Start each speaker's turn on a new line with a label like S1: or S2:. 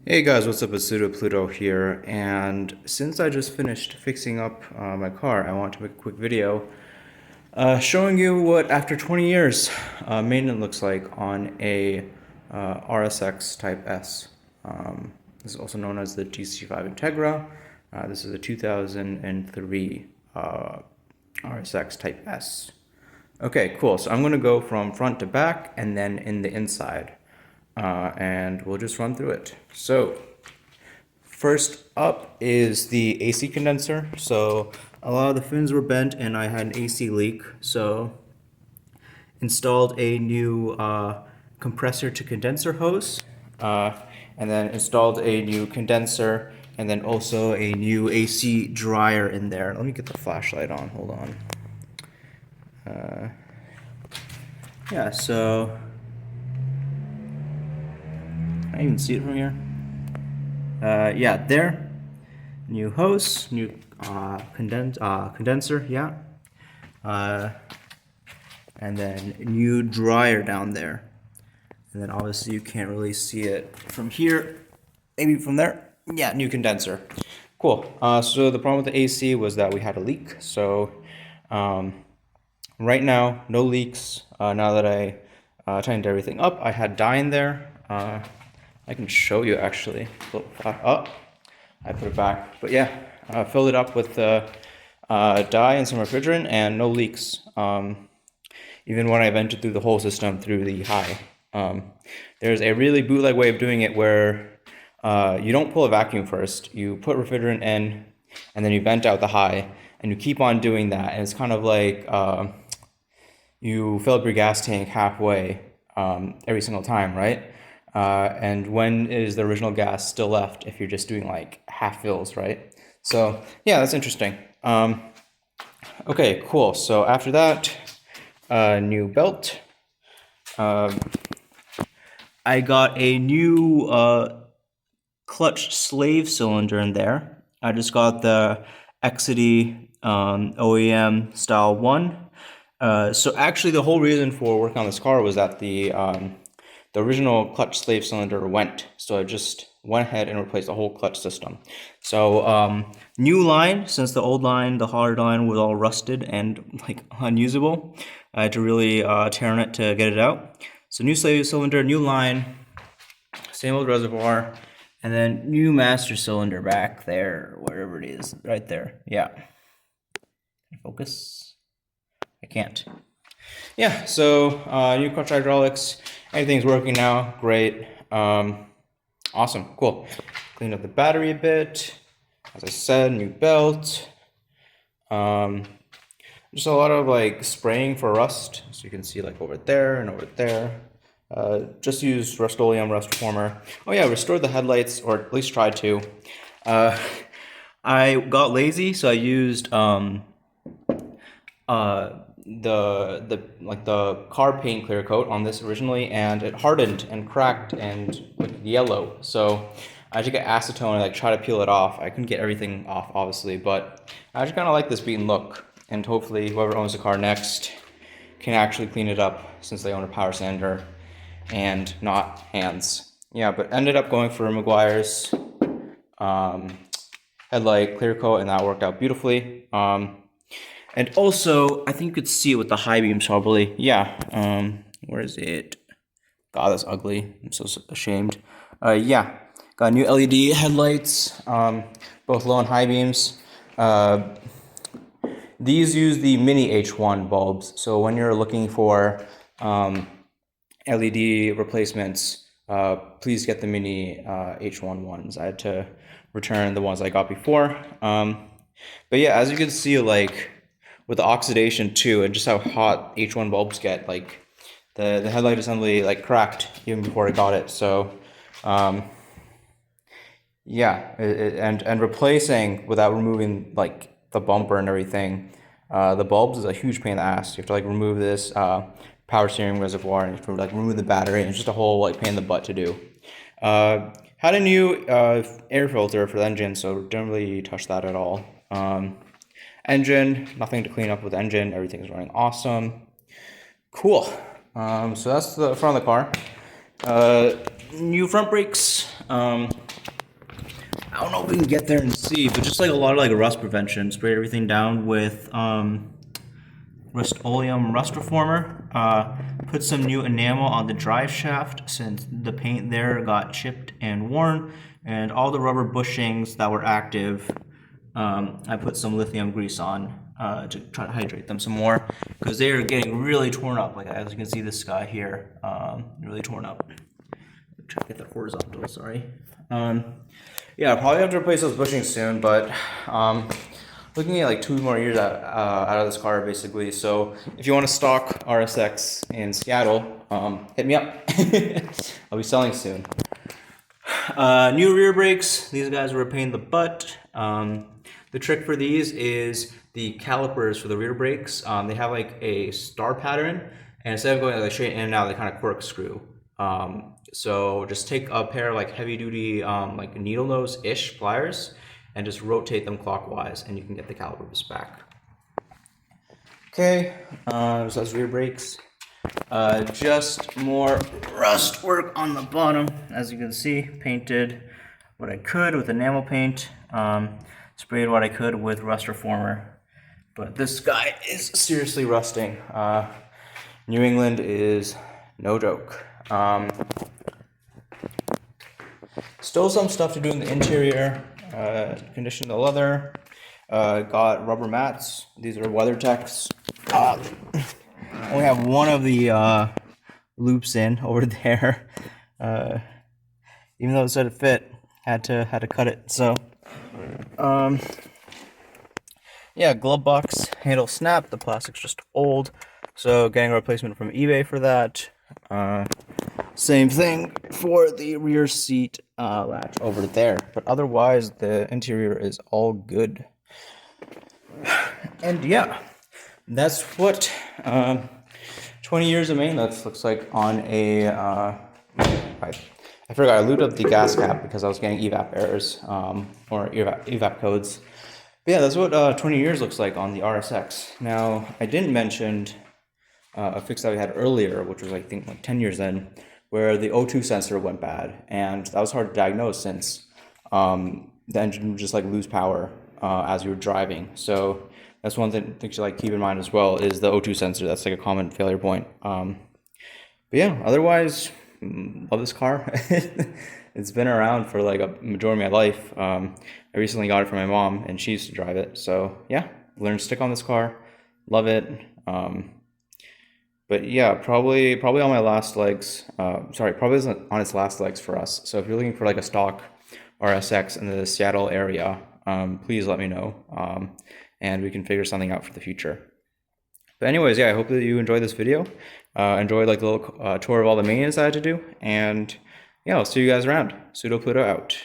S1: Hey guys, what's up? It's Pseudo Pluto here, and since I just finished fixing up my car, I want to make a quick video showing you what, after 20 years, maintenance looks like on a RSX Type S. This is also known as the DC5 Integra. This is a 2003 RSX Type S. Okay, cool. So I'm going to go from front to back and then in the inside. And we'll just run through it. So first up is the AC condenser. So a lot of the fins were bent and I had an AC leak. So installed a new compressor to condenser hose, and then installed a new condenser and then also a new AC dryer in there. Let me get the flashlight on, hold on. Yeah, so I even see it from here. Yeah, there. New hose, new condenser, yeah. And then new dryer down there. And then obviously you can't really see it from here. Maybe from there. Yeah, new condenser. Cool. So the problem with the AC was that we had a leak. So right now, no leaks. Now that I tightened everything up, I had dye in there. I can show you actually. Oh, I put it back. But yeah, filled it up with dye and some refrigerant and no leaks. Even when I vented through the whole system through the high. There's a really bootleg way of doing it where you don't pull a vacuum first. You put refrigerant in and then you vent out the high and you keep on doing that. And it's kind of like you fill up your gas tank halfway every single time, right? And when is the original gas still left if you're just doing like half fills, right? So yeah, that's interesting. Okay, cool. So after that, new belt. I got a new clutch slave cylinder in there. I just got the Exidy OEM style 1. So actually the whole reason for working on this car was that the original clutch slave cylinder went. So I just went ahead and replaced the whole clutch system. So new line, since the old line, the hard line was all rusted and like unusable. I had to really tear on it to get it out. So new slave cylinder, new line, same old reservoir, and then new master cylinder back there, wherever it is, right there. Yeah. Can I focus? I can't. Yeah, so new clutch hydraulics, everything's working now, great. Awesome, cool. Cleaned up the battery a bit. As I said, new belt. Just a lot of like spraying for rust. So you can see like over there and over there. Just used Rust-Oleum Rust Reformer. Oh yeah, restored the headlights, or at least tried to. I got lazy, so I used the car paint clear coat on this originally, and it hardened and cracked and like yellow. So I had to get acetone and like try to peel it off. I couldn't get everything off, obviously, but I just kind of like this beaten look. And hopefully whoever owns the car next can actually clean it up since they own a power sander and not hands. Yeah, but ended up going for Meguiar's headlight clear coat, and that worked out beautifully. And also, I think you could see it with the high beams probably. Yeah, where is it? God, that's ugly. I'm so ashamed. Yeah, got new LED headlights, both low and high beams. These use the mini H1 bulbs. So when you're looking for LED replacements, please get the mini H1 ones. I had to return the ones I got before. But yeah, as you can see, like with the oxidation too, and just how hot H1 bulbs get, like the headlight assembly like cracked even before I got it. So yeah, and replacing without removing like the bumper and everything, the bulbs is a huge pain in the ass. You have to like remove this power steering reservoir, and you have to like remove the battery, and it's just a whole like pain in the butt to do. Had a new air filter for the engine, so didn't really touch that at all. Engine, nothing to clean up with engine. Everything's running awesome. Cool. So that's the front of the car. New front brakes. I don't know if we can get there and see, but just like a lot of like rust prevention, spray everything down with Rust-Oleum rust reformer. Put some new enamel on the drive shaft since the paint there got chipped and worn, and all the rubber bushings that were active, I put some lithium grease on to try to hydrate them some more because they are getting really torn up. Like as you can see, this guy here, really torn up. Try to get that horizontal. Sorry. Yeah, I'll probably have to replace those bushings soon, but looking at like 2 more years out of this car basically. So if you want to stock RSX in Seattle, hit me up. I'll be selling soon. New rear brakes. These guys were a pain in the butt. The trick for these is the calipers for the rear brakes. They have like a star pattern, and instead of going like straight in and out, they kind of corkscrew. So just take a pair of like heavy duty like needle nose-ish pliers and just rotate them clockwise and you can get the calipers back. Okay, so that's rear brakes. Just more rust work on the bottom. As you can see, painted what I could with enamel paint, sprayed what I could with rust reformer. But this guy is seriously rusting. New England is no joke. Still some stuff to do in the interior. Condition the leather. Got rubber mats. These are WeatherTechs. Only have one of the loops in over there. Even though it said it fit, had to cut it. So, yeah, glove box handle snapped. The plastic's just old, so getting a replacement from eBay for that. Same thing for the rear seat latch over there, but otherwise the interior is all good. And yeah, that's what 20 years of maintenance looks like on a I forgot, I lubed up the gas cap because I was getting evap errors or evap codes. But yeah, that's what 20 years looks like on the RSX. Now, I didn't mention a fix that we had earlier, which was I think like 10 years in, where the O2 sensor went bad, and that was hard to diagnose since the engine would just like lose power as you were driving. So that's one thing to like keep in mind as well, is the O2 sensor. That's like a common failure point. But yeah, otherwise, love this car. It's been around for like a majority of my life. I recently got it from my mom, and she used to drive it. So yeah, learned to stick on this car. Love it. But yeah, probably on my last legs. Probably isn't on its last legs for us. So if you're looking for like a stock RSX in the Seattle area, please let me know, and we can figure something out for the future. But anyways, yeah, I hope that you enjoyed this video. Enjoyed like the little tour of all the maintenance I had to do, and yeah, I'll see you guys around. Pseudo Pluto out.